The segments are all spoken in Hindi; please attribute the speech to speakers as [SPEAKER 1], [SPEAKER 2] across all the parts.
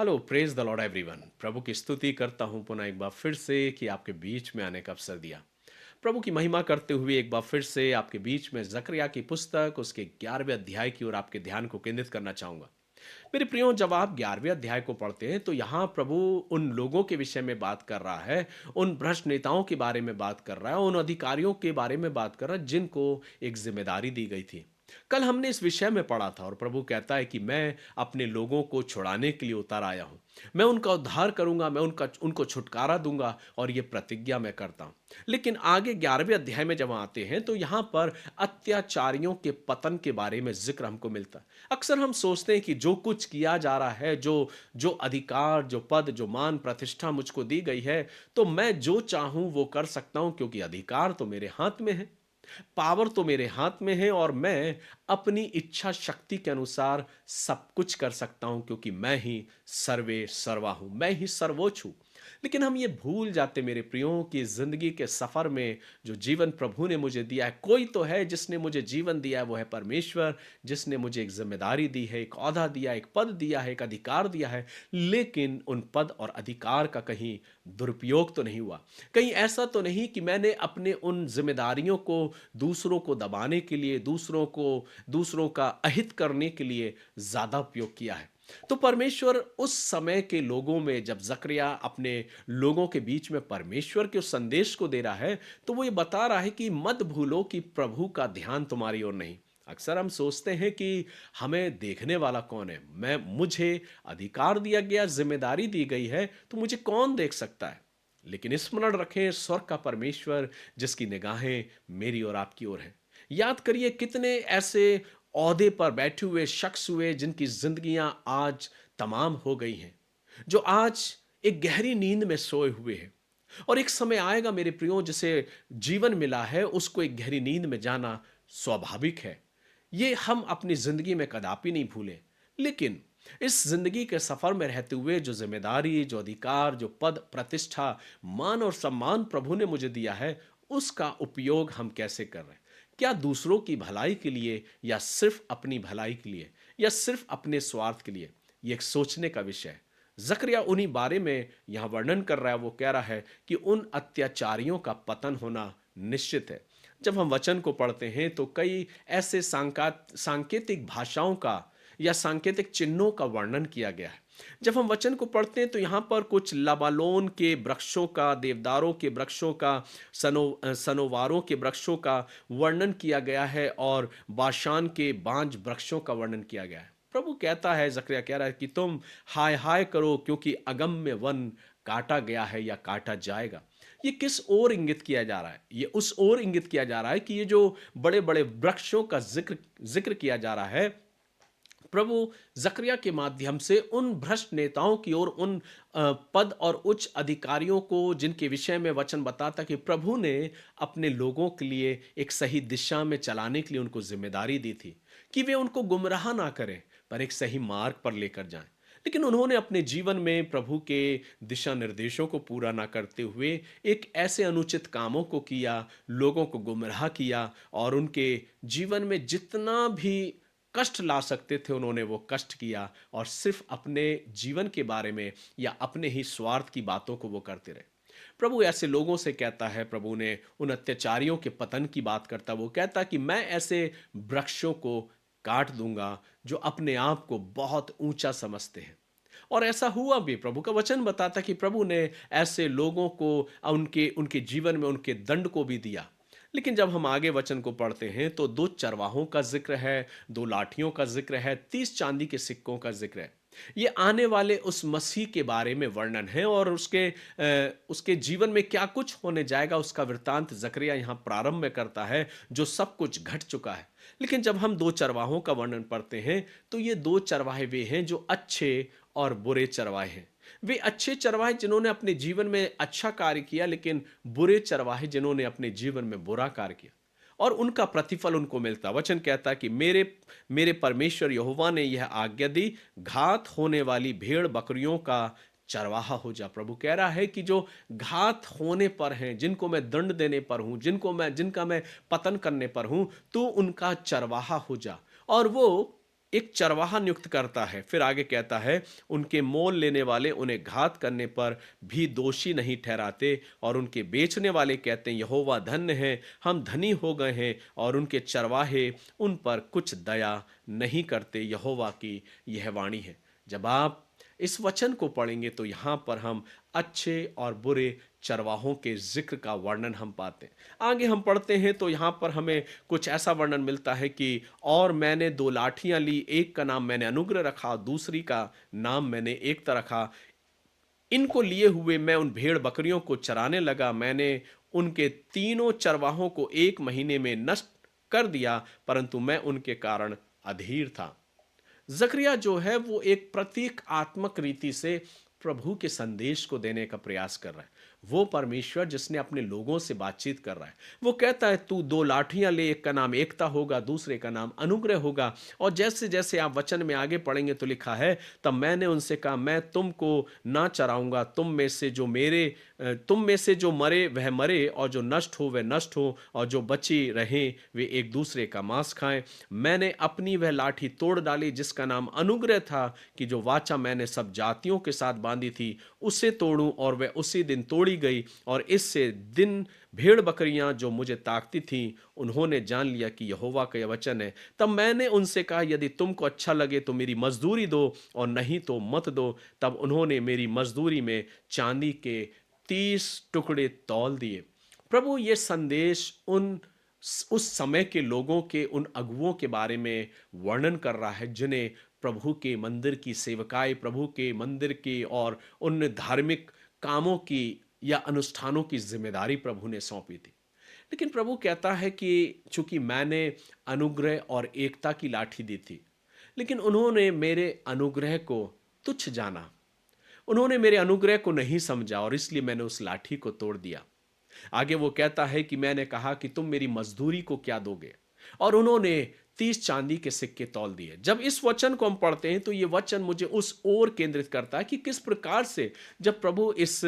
[SPEAKER 1] Hello, praise the lord everyone. प्रभु की स्तुति करता हूँ पुनः एक बार फिर से कि आपके बीच में आने का अवसर दिया। प्रभु की महिमा करते हुए एक बार फिर से आपके बीच में जकरिया की पुस्तक उसके 11वें अध्याय की ओर आपके ध्यान को केंद्रित करना चाहूंगा। मेरे प्रियो, जब आप 11वें अध्याय को पढ़ते हैं तो यहाँ प्रभु उन लोगों के विषय में बात कर रहा है, उन भ्रष्ट नेताओं के बारे में बात कर रहा है, उन अधिकारियों के बारे में बात कर रहा है जिनको एक जिम्मेदारी दी गई थी। कल हमने इस विषय में पढ़ा था और प्रभु कहता है कि मैं अपने लोगों को छुड़ाने के लिए उतर आया हूं। मैं उनका उद्धार करूंगा, मैं उनको छुटकारा दूंगा और ये प्रतिज्ञा मैं करता हूं। लेकिन आगे 11वें अध्याय में जब आते हैं तो यहाँ पर अत्याचारियों के पतन के बारे में जिक्र हमको मिलता है। अक्सर हम सोचते हैं कि जो कुछ किया जा रहा है, जो जो अधिकार, जो पद, जो मान प्रतिष्ठा मुझको दी गई है, तो मैं जो चाहूं वो कर सकता हूं क्योंकि अधिकार तो मेरे हाथ में है, पावर तो मेरे हाथ में है और मैं अपनी इच्छा शक्ति के अनुसार सब कुछ कर सकता हूं क्योंकि मैं ही सर्वे सर्वा हूं, मैं ही सर्वोच्च हूं। लेकिन हम ये भूल जाते मेरे प्रियो कि जिंदगी के सफर में जो जीवन प्रभु ने मुझे दिया है, कोई तो है जिसने मुझे जीवन दिया है, वो है परमेश्वर। जिसने मुझे एक जिम्मेदारी दी है, एक ओहदा दिया, एक पद दिया है, एक अधिकार दिया है। लेकिन उन पद और अधिकार का कहीं दुरुपयोग तो नहीं हुआ। कहीं ऐसा तो नहीं कि मैंने अपने उन जिम्मेदारियों को दूसरों को दबाने के लिए, दूसरों का अहित करने के लिए ज्यादा उपयोग किया है। तो परमेश्वर उस समय के लोगों में, जब जकरिया अपने लोगों के बीच में परमेश्वर के उस संदेश को दे रहा है, तो वो ये बता रहा है कि मत भूलो कि प्रभु का ध्यान तुम्हारी ओर नहीं। अक्सर हम सोचते हैं कि हमें देखने वाला कौन है, मुझे अधिकार दिया गया, जिम्मेदारी दी गई है, तो मुझे कौन देख सकता है। लेकिन स्मरण रखें, स्वर्ग का परमेश्वर जिसकी निगाहें मेरी और आपकी ओर हैं। याद करिए कितने ऐसे ओहदे पर बैठे हुए शख्स हुए जिनकी जिंदगियां आज तमाम हो गई हैं, जो आज एक गहरी नींद में सोए हुए हैं। और एक समय आएगा मेरे प्रियो, जिसे जीवन मिला है उसको एक गहरी नींद में जाना स्वाभाविक है। ये हम अपनी जिंदगी में कदापि नहीं भूलें। लेकिन इस जिंदगी के सफर में रहते हुए जो जिम्मेदारी, जो अधिकार, जो पद प्रतिष्ठा, मान और सम्मान प्रभु ने मुझे दिया है, उसका उपयोग हम कैसे कर रहे हैं? क्या दूसरों की भलाई के लिए, या सिर्फ अपनी भलाई के लिए, या सिर्फ अपने स्वार्थ के लिए? ये एक सोचने का विषय है। जकरिया उन्हीं बारे में यहां वर्णन कर रहा है। वो कह रहा है कि उन अत्याचारियों का पतन होना निश्चित है। जब हम वचन को पढ़ते हैं तो कई ऐसे सांकेतिक भाषाओं का या सांकेतिक चिन्हों का वर्णन किया गया है। जब हम वचन को पढ़ते हैं तो यहाँ पर कुछ लबालोन के वृक्षों का, देवदारों के वृक्षों का, सनोवारों के वृक्षों का वर्णन किया गया है और बाशान के बांज वृक्षों का वर्णन किया गया है। प्रभु कहता है, जकरिया कह रहा है कि तुम हाय हाय करो क्योंकि अगम्य वन काटा गया है या काटा जाएगा। ये किस ओर इंगित किया जा रहा है? ये उस ओर इंगित किया जा रहा है कि ये जो बड़े बड़े वृक्षों का जिक्र जिक्र किया जा रहा है, प्रभु जकरिया के माध्यम से उन भ्रष्ट नेताओं की ओर, उन पद और उच्च अधिकारियों को जिनके विषय में वचन बताता कि प्रभु ने अपने लोगों के लिए एक सही दिशा में चलाने के लिए उनको जिम्मेदारी दी थी कि वे उनको गुमराह ना करें पर एक सही मार्ग पर लेकर जाएं। लेकिन उन्होंने अपने जीवन में प्रभु के दिशा निर्देशों को पूरा ना करते हुए एक ऐसे अनुचित कामों को किया, लोगों को गुमराह किया और उनके जीवन में जितना भी कष्ट ला सकते थे उन्होंने वो कष्ट किया और सिर्फ अपने जीवन के बारे में या अपने ही स्वार्थ की बातों को वो करते रहे। प्रभु ऐसे लोगों से कहता है, प्रभु ने उन अत्याचारियों के पतन की बात करता, वो कहता कि मैं ऐसे वृक्षों को काट दूंगा जो अपने आप को बहुत ऊंचा समझते हैं। और ऐसा हुआ भी। प्रभु का वचन बताता कि प्रभु ने ऐसे लोगों को उनके उनके जीवन में उनके दंड को भी दिया। लेकिन जब हम आगे वचन को पढ़ते हैं तो दो चरवाहों का जिक्र है, दो लाठियों का जिक्र है, 30 चांदी के सिक्कों का जिक्र है। ये आने वाले उस मसीह के बारे में वर्णन है और उसके जीवन में क्या कुछ होने जाएगा उसका वृत्तांत जकरिया यहाँ प्रारंभ में करता है, जो सब कुछ घट चुका है। लेकिन जब हम दो चरवाहों का वर्णन पढ़ते हैं तो ये दो चरवाहे वे हैं जो अच्छे और बुरे चरवाहे हैं। वे अच्छे चरवाहे जिन्होंने अपने जीवन में अच्छा कार्य किया, लेकिन बुरे चरवाहे जिन्होंने अपने जीवन में बुरा कार्य किया और उनका प्रतिफल उनको मिलता। वचन कहता है कि मेरे मेरे परमेश्वर यहोवा ने यह आज्ञा दी, घात होने वाली भेड़ बकरियों का चरवाहा हो जा। प्रभु कह रहा है कि जो घात होने पर हैं, जिनको मैं दंड देने पर हूं, जिनका मैं पतन करने पर हूं, तू उनका चरवाहा हो जा। और वो एक चरवाहा नियुक्त करता है। फिर आगे कहता है, उनके मोल लेने वाले उन्हें घात करने पर भी दोषी नहीं ठहराते, और उनके बेचने वाले कहते हैं, यहोवा धन्य है, हम धनी हो गए हैं, और उनके चरवाहे उन पर कुछ दया नहीं करते। यहोवा की यह वाणी है। जब आप इस वचन को पढ़ेंगे तो यहाँ पर हम अच्छे और बुरे चरवाहों के जिक्र का वर्णन हम पाते हैं। आगे हम पढ़ते हैं तो यहाँ पर हमें कुछ ऐसा वर्णन मिलता है कि और मैंने दो लाठियां ली, एक का नाम मैंने अनुग्रह रखा, दूसरी का नाम मैंने एकता रखा। इनको लिए हुए मैं उन भेड़ बकरियों को चराने लगा। मैंने उनके तीनों चरवाहों को 1 महीने में नष्ट कर दिया, परंतु मैं उनके कारण अधीर था। जकरिया जो है वो एक प्रतीकात्मक रीति से प्रभु के संदेश को देने का प्रयास कर रहा है। वो परमेश्वर जिसने अपने लोगों से बातचीत कर रहा है, वो कहता है तू दो लाठियां ले, एक का नाम एकता होगा, दूसरे का नाम अनुग्रह होगा। और जैसे जैसे आप वचन में आगे पढ़ेंगे तो लिखा है, तब मैंने उनसे कहा, मैं तुमको ना चराऊंगा, तुम में से जो मरे वह मरे, और जो नष्ट हो वह नष्ट हो, और जो बची रहें वे एक दूसरे का मांस खाएं। मैंने अपनी वह लाठी तोड़ डाली जिसका नाम अनुग्रह था, कि जो वाचा मैंने सब जातियों के साथ बांधी थी उसे तोड़ूं, और वह उसी दिन तोड़ी गई। और इससे दिन भेड़ बकरियां जो मुझे ताकती थीं, उन्होंने जान लिया कि यहोवा का यह वचन है। तब मैंने उनसे कहा, यदि तुमको अच्छा लगे तो मेरी मजदूरी दो, और नहीं तो मत दो। तब उन्होंने मेरी मजदूरी में चांदी के 30 टुकड़े तौल दिए। प्रभु ये संदेश उस समय के लोगों के, उन अगुओं के बारे में वर्णन कर रहा है जिन्हें प्रभु के मंदिर की सेवकाई, प्रभु के मंदिर की और उन धार्मिक कामों की या अनुष्ठानों की जिम्मेदारी प्रभु ने सौंपी थी। लेकिन प्रभु कहता है कि चूंकि मैंने अनुग्रह और एकता की लाठी दी थी, लेकिन उन्होंने मेरे अनुग्रह को तुच्छ जाना, उन्होंने मेरे अनुग्रह को नहीं समझा, और इसलिए मैंने उस लाठी को तोड़ दिया। आगे वो कहता है कि मैंने कहा कि तुम मेरी मजदूरी को क्या दोगे, और उन्होंने 30 चांदी के सिक्के तौल दिए। जब इस वचन को हम पढ़ते हैं तो ये वचन मुझे उस ओर केंद्रित करता है कि किस प्रकार से जब प्रभु इस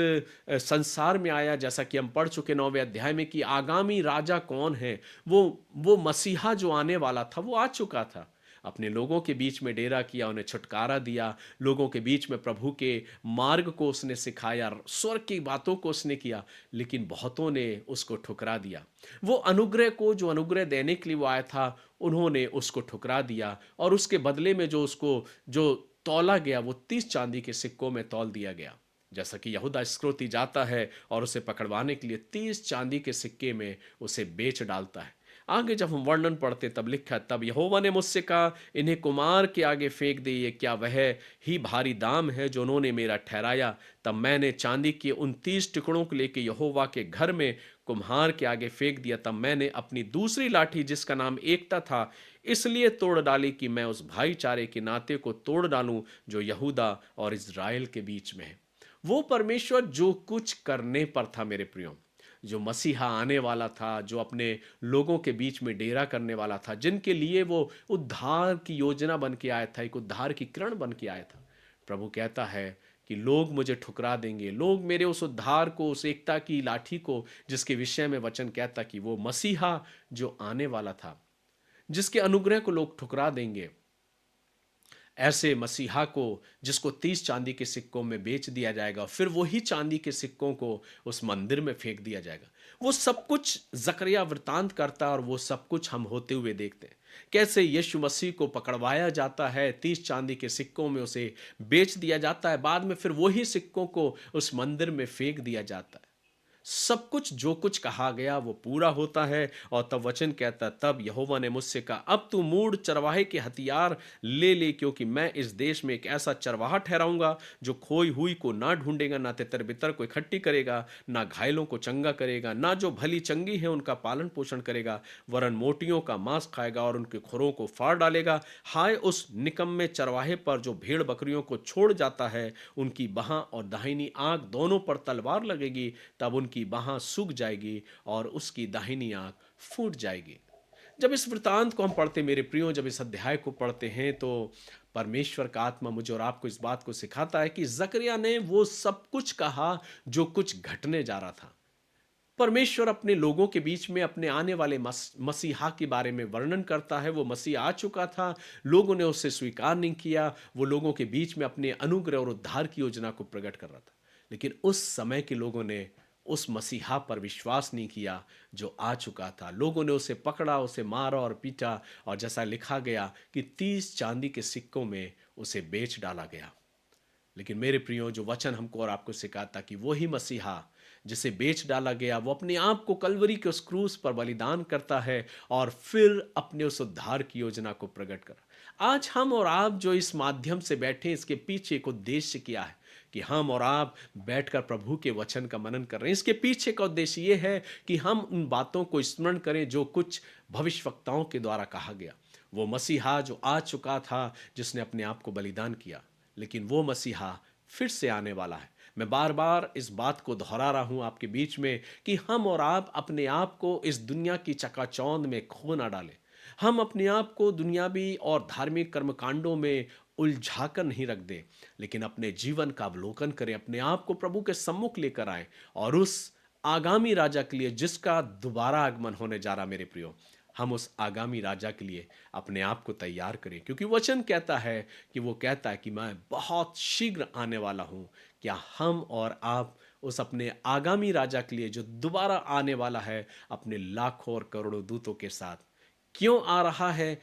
[SPEAKER 1] संसार में आया, जैसा कि हम पढ़ चुके 9वें अध्याय में, कि आगामी राजा कौन है, वो मसीहा जो आने वाला था वो आ चुका था। अपने लोगों के बीच में डेरा किया, उन्हें छुटकारा दिया, लोगों के बीच में प्रभु के मार्ग को उसने सिखाया, स्वर्ग की बातों को उसने किया, लेकिन बहुतों ने उसको ठुकरा दिया। वो अनुग्रह को, जो अनुग्रह देने के लिए वो आया था, उन्होंने उसको ठुकरा दिया, और उसके बदले में जो तौला गया वो 30 चांदी के सिक्कों में तौल दिया गया। जैसा कि यहूदा इस्करियोती जाता है और उसे पकड़वाने के लिए 30 चांदी के सिक्के में उसे बेच डालता है। आगे जब हम वर्णन पढ़ते तब लिखा, तब यहोवा ने मुझसे कहा, इन्हें कुम्हार के आगे फेंक दे, ये क्या वह ही भारी दाम है जो उन्होंने मेरा ठहराया। तब मैंने चांदी के उन 30 टुकड़ों को लेकर यहोवा के घर में कुम्हार के आगे फेंक दिया। तब मैंने अपनी दूसरी लाठी जिसका नाम एकता था इसलिए तोड़ डाली कि मैं उस भाईचारे के नाते को तोड़ डालूं जो यहूदा और इज़राइल के बीच में है। वो परमेश्वर जो कुछ करने पर था मेरे प्रियो, जो मसीहा आने वाला था, जो अपने लोगों के बीच में डेरा करने वाला था, जिनके लिए वो उद्धार की योजना बन के आया था, एक उद्धार की किरण बन के आया था। प्रभु कहता है कि लोग मुझे ठुकरा देंगे, लोग मेरे उस उद्धार को, उस एकता की लाठी को, जिसके विषय में वचन कहता कि वो मसीहा जो आने वाला था, जिसके अनुग्रह को लोग ठुकरा देंगे, ऐसे मसीहा को जिसको 30 चांदी के सिक्कों में बेच दिया जाएगा, फिर वही चांदी के सिक्कों को उस मंदिर में फेंक दिया जाएगा। वो सब कुछ जकरिया वृतांत करता है, और वो सब कुछ हम होते हुए देखते हैं। कैसे यीशु मसीह को पकड़वाया जाता है, 30 चांदी के सिक्कों में उसे बेच दिया जाता है, बाद में फिर वही सिक्कों को उस मंदिर में फेंक दिया जाता है। सब कुछ जो कुछ कहा गया वो पूरा होता है। और तब वचन कहता, तब यहोवा ने मुझसे कहा, अब तू मूढ़ चरवाहे के हथियार ले ले, क्योंकि मैं इस देश में एक ऐसा चरवाहा ठहराऊंगा जो खोई हुई को ना ढूंढेगा, ना तितर बितर को इकट्ठी करेगा, ना घायलों को चंगा करेगा, ना जो भली चंगी है उनका पालन पोषण करेगा, वरन मोटियों का मांस खाएगा और उनके खुरों को फाड़ डालेगा। हाय उस निकम्मे चरवाहे पर जो भेड़ बकरियों को छोड़ जाता है, उनकी बाहां और दाहिनी आंख दोनों पर तलवार लगेगी, तब उनकी बाहां सूख जाएगी और उसकी दाहिनी आंख फूट जाएगी। जब इस वृतांत को हम पढ़ते मेरे प्रियो, जब इस अध्याय को पढ़ते हैं, तो परमेश्वर का आत्मा मुझे और आपको इस बात को सिखाता है कि जकरिया ने वो सब कुछ कहा जो कुछ घटने जा रहा था। परमेश्वर अपने लोगों के बीच में अपने आने वाले मसीहा के बारे में वर्णन करता है। वो मसीह आ चुका था, लोगों ने उसे स्वीकार नहीं किया, वो लोगों के बीच में अपने अनुग्रह और उद्धार की योजना को प्रकट कर रहा था। लेकिन उस समय के लोगों ने उस मसीहा पर विश्वास नहीं किया जो आ चुका था। लोगों ने उसे पकड़ा, उसे मारा और पीटा, और जैसा लिखा गया कि 30 चांदी के सिक्कों में उसे बेच डाला गया। लेकिन मेरे प्रियो, जो वचन हमको और आपको सिखाता कि वही मसीहा जिसे बेच डाला गया, वो अपने आप को कलवरी के उस क्रूस पर बलिदान करता है और फिर अपने उस उद्धार की योजना को प्रकट कर। आज हम और आप जो इस माध्यम से बैठे, इसके पीछे एक उद्देश्य क्या है कि हम और आप बैठकर प्रभु के वचन का मनन कर रहे हैं। इसके पीछे का उद्देश्य ये है कि हम उन बातों को स्मरण करें जो कुछ भविष्यवक्ताओं के द्वारा कहा गया। वो मसीहा जो आ चुका था, जिसने अपने आप को बलिदान किया, लेकिन वो मसीहा फिर से आने वाला है। मैं बार बार इस बात को दोहरा रहा हूं आपके बीच में कि हम और आप अपने आप को इस दुनिया की चकाचौंध में खो ना डालें। हम अपने आप को दुनियावी और धार्मिक कर्मकांडों में उलझाकर नहीं रख दें, लेकिन अपने जीवन का अवलोकन करें, अपने आप को प्रभु के सम्मुख लेकर आए और उस आगामी राजा के लिए जिसका दोबारा आगमन होने जा रहा, मेरे प्रियो, हम उस आगामी राजा के लिए अपने आप को तैयार करें। क्योंकि वचन कहता है कि वो कहता है कि मैं बहुत शीघ्र आने वाला हूं। क्या हम और आप उस अपने आगामी राजा के लिए जो दोबारा आने वाला है, अपने लाखों और करोड़ों दूतों के साथ, क्यों आ रहा है,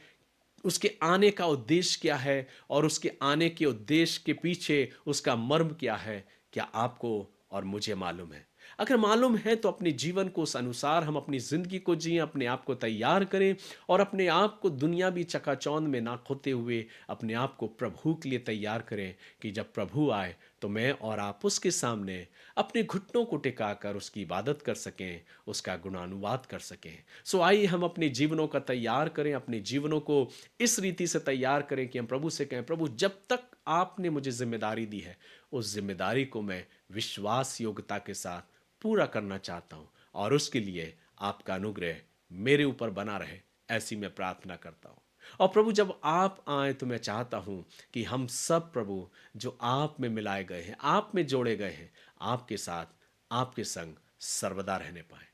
[SPEAKER 1] उसके आने का उद्देश्य क्या है, और उसके आने के उद्देश्य के पीछे उसका मर्म क्या है, क्या आपको और मुझे मालूम है? अगर मालूम है तो अपने जीवन को उस अनुसार हम अपनी जिंदगी को जिए, अपने आप को तैयार करें और अपने आप को दुनियावी चकाचौंध में ना खोते हुए अपने आप को प्रभु के लिए तैयार करें कि जब प्रभु आए तो मैं और आप उसके सामने अपने घुटनों को टिकाकर उसकी इबादत कर सकें, उसका गुणानुवाद कर सकें। सो आइए हम अपने जीवनों का तैयार करें, अपने जीवनों को इस रीति से तैयार करें कि हम प्रभु से कहें, प्रभु जब तक आपने मुझे जिम्मेदारी दी है, उस जिम्मेदारी को मैं विश्वास योग्यता के साथ पूरा करना चाहता हूं, और उसके लिए आपका अनुग्रह मेरे ऊपर बना रहे, ऐसी मैं प्रार्थना करता हूं। और प्रभु जब आप आए तो मैं चाहता हूं कि हम सब प्रभु जो आप में मिलाए गए हैं, आप में जोड़े गए हैं, आपके साथ, आपके संग सर्वदा रहने पाए।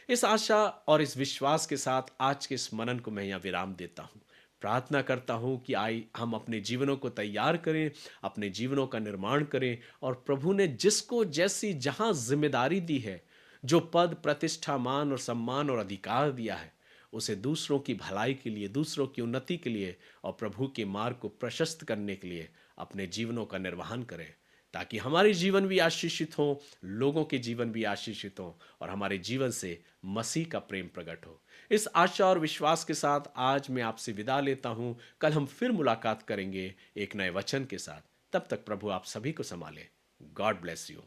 [SPEAKER 1] इस आशा और इस विश्वास के साथ आज के इस मनन को मैं यहाँ विराम देता हूँ। प्रार्थना करता हूँ कि आई हम अपने जीवनों को तैयार करें, अपने जीवनों का निर्माण करें, और प्रभु ने जिसको जैसी जहाँ जिम्मेदारी दी है, जो पद, प्रतिष्ठा, मान और सम्मान और अधिकार दिया है, उसे दूसरों की भलाई के लिए, दूसरों की उन्नति के लिए और प्रभु के मार्ग को प्रशस्त करने के लिए अपने जीवनों का निर्वहन करें, ताकि हमारे जीवन भी आशीषित हो, लोगों के जीवन भी आशीषित हो, और हमारे जीवन से मसीह का प्रेम प्रकट हो। इस आशा और विश्वास के साथ आज मैं आपसे विदा लेता हूं। कल हम फिर मुलाकात करेंगे एक नए वचन के साथ। तब तक प्रभु आप सभी को संभाले। God bless you.